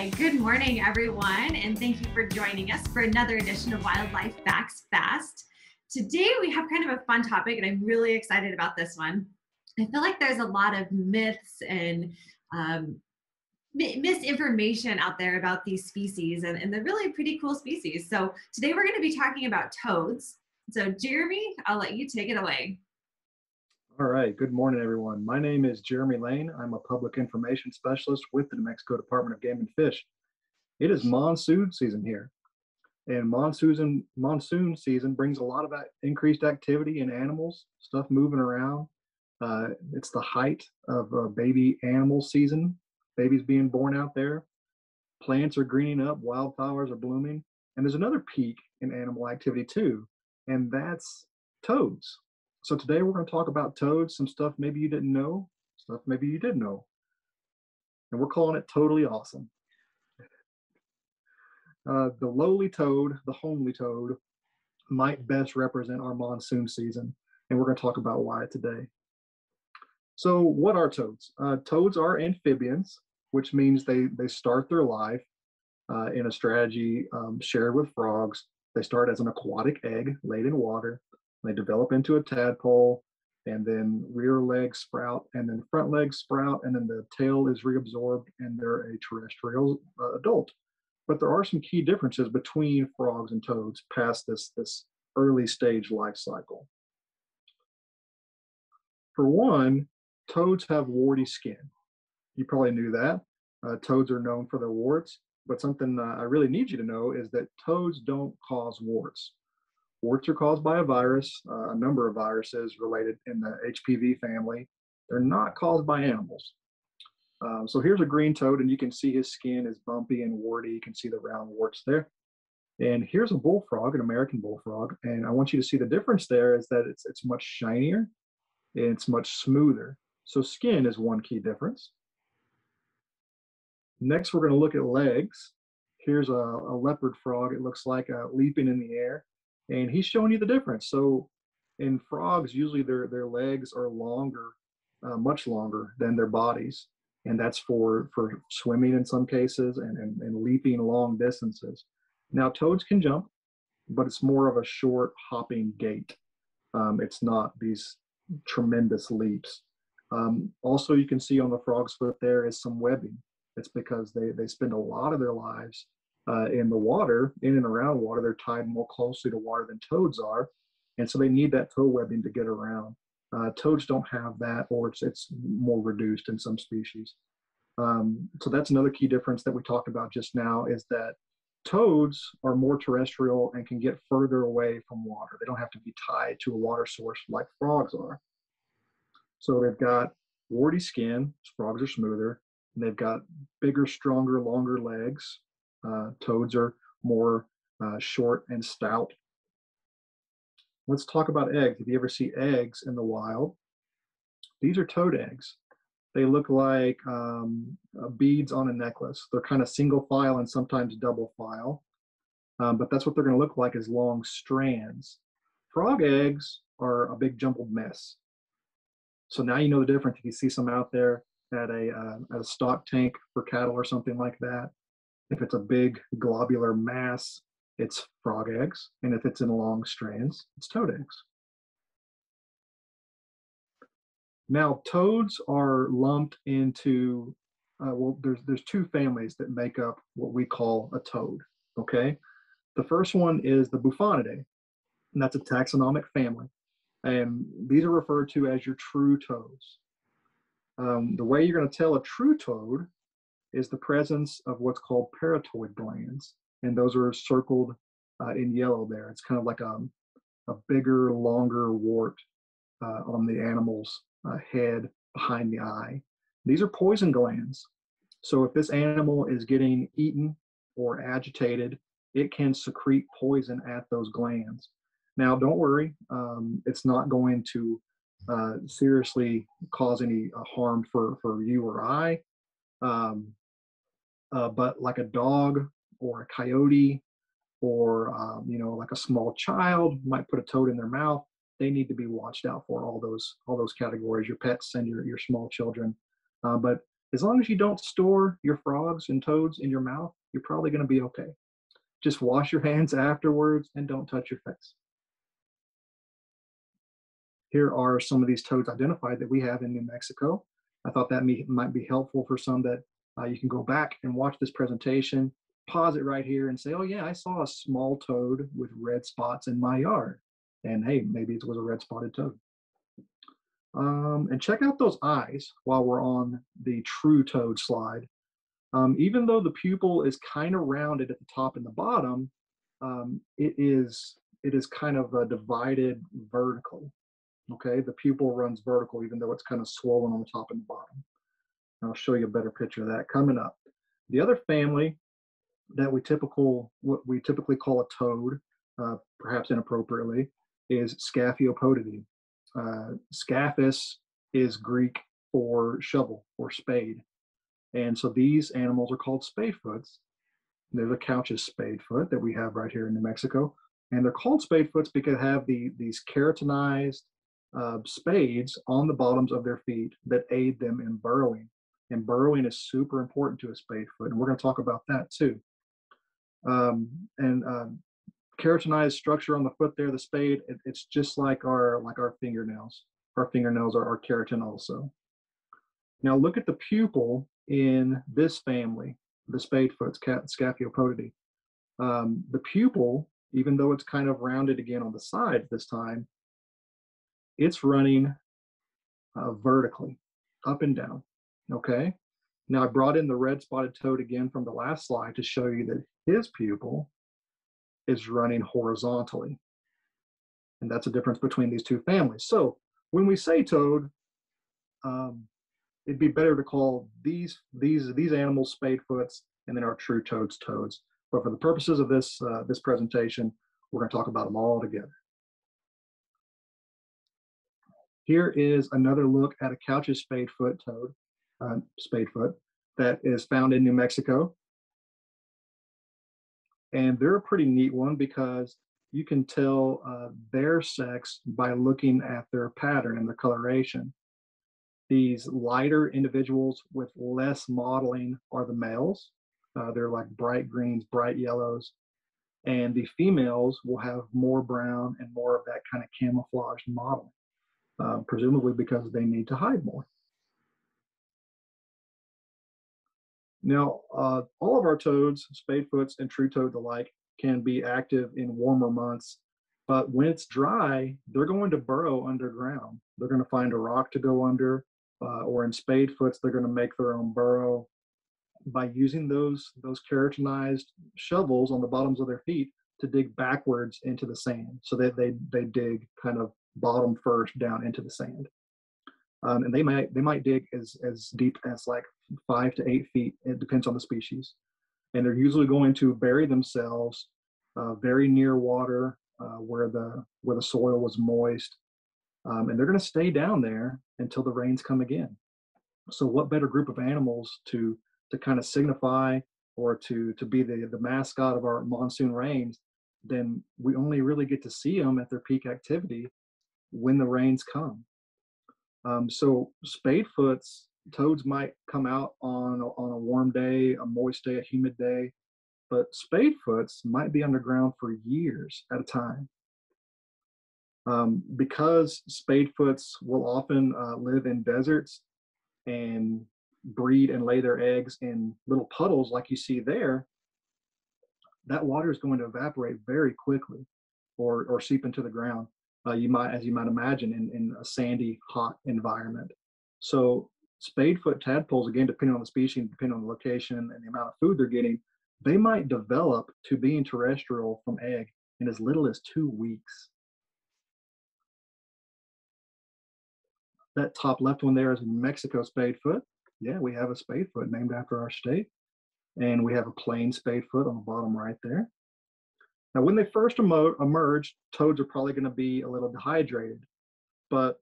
right. Good morning, everyone, and thank you for joining us for another edition of Wildlife Facts Fast. Today, we have kind of a fun topic, and I'm really excited about this one. I feel like there's a lot of myths and misinformation out there about these species, and they're really pretty cool species. So today, we're going to be talking about toads. So, Jeremy, I'll let you take it away. All right, good morning, everyone. My name is Jeremy Lane. I'm a public information specialist with the New Mexico Department of Game and Fish. It is monsoon season here, and monsoon season brings a lot of increased activity in animals, stuff moving around. It's the height of baby animal season, babies being born out there. Plants are greening up, wildflowers are blooming, and there's another peak in animal activity too, and that's toads. So today we're going to talk about toads, some stuff maybe you didn't know, stuff maybe you did know. And we're calling it Totally Awesome. The lowly toad, the homely toad, might best represent our monsoon season. And we're going to talk about why today. So what are toads? Toads are amphibians, which means they start their life in a strategy shared with frogs. They start as an aquatic egg laid in water. They develop into a tadpole, and then rear legs sprout, and then front legs sprout, and then the tail is reabsorbed, and they're a terrestrial adult. But there are some key differences between frogs and toads past this early stage life cycle. For one, toads have warty skin. You probably knew that. Toads are known for their warts, but something I really need you to know is that toads don't cause warts. Warts are caused by a virus, a number of viruses related in the HPV family. They're not caused by animals. So here's a green toad, and you can see his skin is bumpy and warty. You can see the round warts there. And here's a bullfrog, an American bullfrog, and I want you to see the difference there is that it's much shinier and it's much smoother. So skin is one key difference. Next, we're going to look at legs. Here's a leopard frog. It looks like leaping in the air. And he's showing you the difference. So in frogs, usually their legs are longer, much longer than their bodies. And that's for swimming in some cases and leaping long distances. Now, toads can jump, but it's more of a short hopping gait. It's not these tremendous leaps. Also, you can see on the frog's foot there is some webbing. It's because they spend a lot of their lives in the water, in and around water. They're tied more closely to water than toads are, and so they need that toe webbing to get around. Toads don't have that, or it's more reduced in some species. So that's another key difference that we talked about just now, is that toads are more terrestrial and can get further away from water. They don't have to be tied to a water source like frogs are. So they've got warty skin, frogs are smoother, and they've got bigger, stronger, longer legs. Toads are more short and stout. Let's talk about eggs. If you ever see eggs in the wild, these are toad eggs. They look like beads on a necklace. They're kind of single file and sometimes double file, but that's what they're going to look like, as long strands. Frog eggs are a big jumbled mess. So now you know the difference. If you see some out there at a stock tank for cattle or something like that, if it's a big globular mass, it's frog eggs. And if it's in long strands, it's toad eggs. Now, toads are lumped into, well, there's two families that make up what we call a toad, okay? The first one is the Bufonidae, and that's a taxonomic family. And these are referred to as your true toads. The way you're going to tell a true toad is the presence of what's called parotoid glands, and those are circled in yellow there. It's kind of like a bigger, longer wart on the animal's head behind the eye. These are poison glands. So if this animal is getting eaten or agitated, it can secrete poison at those glands. Now, don't worry, it's not going to seriously cause any harm for you or I. But like a dog or a coyote or like a small child might put a toad in their mouth, they need to be watched out for, all those categories, your pets and your small children. But As long as you don't store your frogs and toads in your mouth, you're probably going to be okay. Just wash your hands afterwards and don't touch your face. Here are some of these toads identified that we have in New Mexico. I thought that might be helpful for some that you can go back and watch this presentation, pause it right here and say, oh yeah, I saw a small toad with red spots in my yard. And hey, maybe it was a red spotted toad. And check out those eyes while we're on the true toad slide. Even though the pupil is kind of rounded at the top and the bottom, it is kind of divided vertically. Okay, the pupil runs vertical, even though it's kind of swollen on the top and the bottom. And I'll show you a better picture of that coming up. The other family that what we typically call a toad, perhaps inappropriately, is Scaphiopodidae. Scaphus is Greek for shovel or spade. And so these animals are called spadefoots. There's a Couch's spadefoot that we have right here in New Mexico. And they're called spadefoots because they have these keratinized spades on the bottoms of their feet that aid them in burrowing. And burrowing is super important to a spadefoot. And we're going to talk about that too. Keratinized structure on the foot there, the spade, it's just like our fingernails. Our fingernails are keratin also. Now look at the pupil in this family, the spadefoots, Scaphiopodidae. The pupil, even though it's kind of rounded again on the sides this time, it's running vertically, up and down, okay? Now I brought in the red spotted toad again from the last slide to show you that his pupil is running horizontally. And that's the difference between these two families. So when we say toad, it'd be better to call these animals spadefoots and then our true toads toads. But for the purposes of this presentation, we're going to talk about them all together. Here is another look at a Couch's spadefoot toad, spadefoot, that is found in New Mexico. And they're a pretty neat one because you can tell their sex by looking at their pattern and their coloration. These lighter individuals with less mottling are the males. They're like bright greens, bright yellows. And the females will have more brown and more of that kind of camouflaged mottling, presumably because they need to hide more. Now, all of our toads, spadefoots and true toads alike, can be active in warmer months, but when it's dry, they're going to burrow underground. They're going to find a rock to go under, or in spadefoots, they're going to make their own burrow by using those keratinized shovels on the bottoms of their feet to dig backwards into the sand, so that they dig kind of bottom first down into the sand. And they might dig as deep as like 5 to 8 feet. It depends on the species. And they're usually going to bury themselves very near water, where the soil was moist. And they're going to stay down there until the rains come again. So what better group of animals to kind of signify or to be the mascot of our monsoon rains, then we only really get to see them at their peak activity when the rains come. So spadefoots, toads might come out on a warm day, a moist day, a humid day, but spadefoots might be underground for years at a time. Because spadefoots will often live in deserts and breed and lay their eggs in little puddles like you see there, that water is going to evaporate very quickly or seep into the ground. As you might imagine, in a sandy, hot environment. So spadefoot tadpoles, again, depending on the species, depending on the location and the amount of food they're getting, they might develop to being terrestrial from egg in as little as 2 weeks. That top left one there is a New Mexico spadefoot. Yeah, we have a spadefoot named after our state. And we have a plain spadefoot on the bottom right there. Now, when they first emerge, toads are probably going to be a little dehydrated, but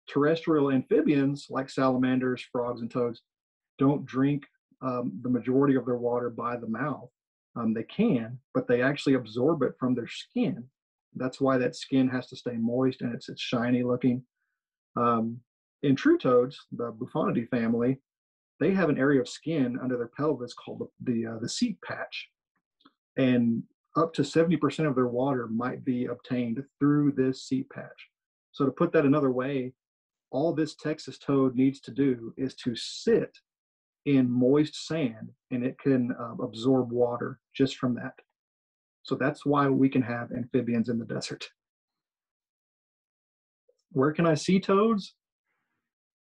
terrestrial amphibians like salamanders, frogs, and toads don't drink the majority of their water by the mouth. They can, but they actually absorb it from their skin. That's why that skin has to stay moist and it's shiny looking. In true toads, the Bufonidae family, they have an area of skin under their pelvis called the seat patch. And up to 70% of their water might be obtained through this seat patch. So to put that another way, all this Texas toad needs to do is to sit in moist sand, and it can absorb water just from that. So that's why we can have amphibians in the desert. Where can I see toads?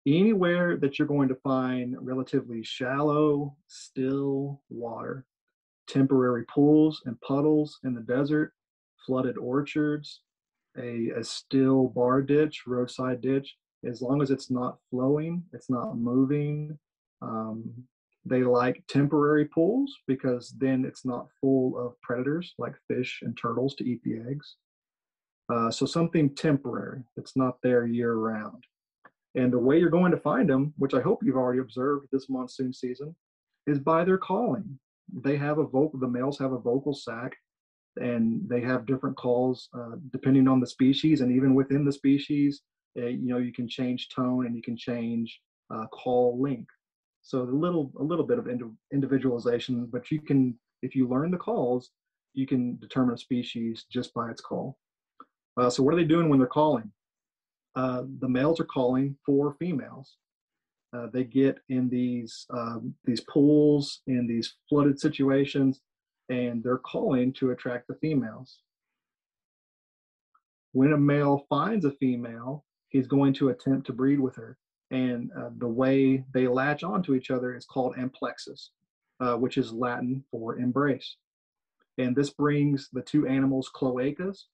Anywhere that you're going to find relatively shallow, still water. Temporary pools and puddles in the desert, flooded orchards, a still bar ditch, roadside ditch. As long as it's not flowing, it's not moving. They like temporary pools because then it's not full of predators like fish and turtles to eat the eggs. So something temporary that's not there year round. And the way you're going to find them, which I hope you've already observed this monsoon season, is by their calling. They have the males have a vocal sac, and they have different calls depending on the species, and even within the species, you can change tone and you can change call length. So a little bit of individualization, but you can, if you learn the calls, you can determine a species just by its call. So what are they doing when they're calling? The males are calling for females. They get in these pools, in these flooded situations, and they're calling to attract the females. When a male finds a female, he's going to attempt to breed with her. And the way they latch onto each other is called amplexus, which is Latin for embrace. And this brings the two animals' cloacas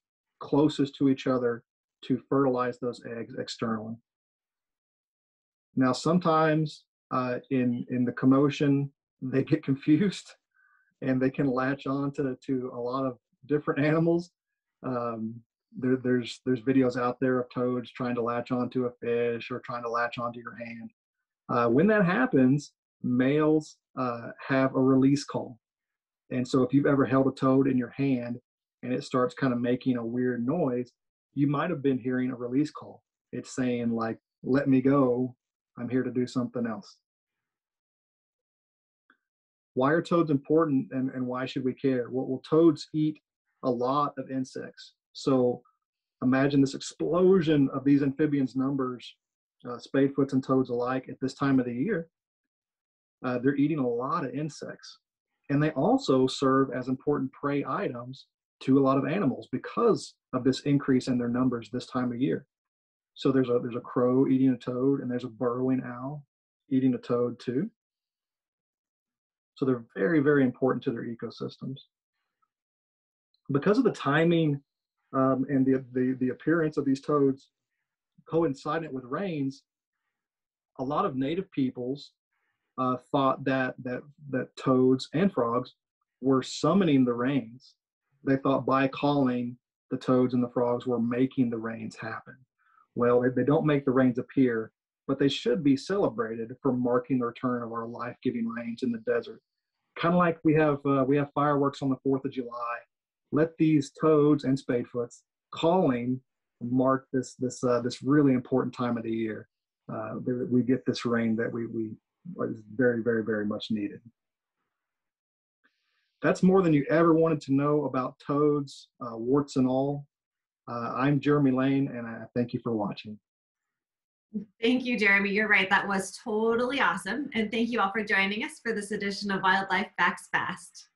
closest to each other to fertilize those eggs externally. Now, sometimes in the commotion, they get confused and they can latch on to a lot of different animals. There's videos out there of toads trying to latch onto a fish or trying to latch onto your hand. When that happens, males have a release call. And so if you've ever held a toad in your hand and it starts kind of making a weird noise, you might have been hearing a release call. It's saying like, let me go, I'm here to do something else. Why are toads important, and why should we care? Well, toads eat a lot of insects. So imagine this explosion of these amphibians numbers, spadefoots and toads alike at this time of the year. They're eating a lot of insects. And they also serve as important prey items to a lot of animals because of this increase in their numbers this time of year. So there's a crow eating a toad, and there's a burrowing owl eating a toad too. So they're very, very important to their ecosystems. Because of the timing and the appearance of these toads coincident with rains, a lot of native peoples thought that toads and frogs were summoning the rains. They thought by calling, the toads and the frogs were making the rains happen. Well, they don't make the rains appear, but they should be celebrated for marking the return of our life-giving rains in the desert. Kind of like we have fireworks on the 4th of July. Let these toads and spadefoots calling mark this really important time of the year. We get this rain that we is very, very, very much needed. That's more than you ever wanted to know about toads, warts and all. I'm Jeremy Lane, and I thank you for watching. Thank you, Jeremy. You're right. That was totally awesome. And thank you all for joining us for this edition of Wildlife Facts Fast.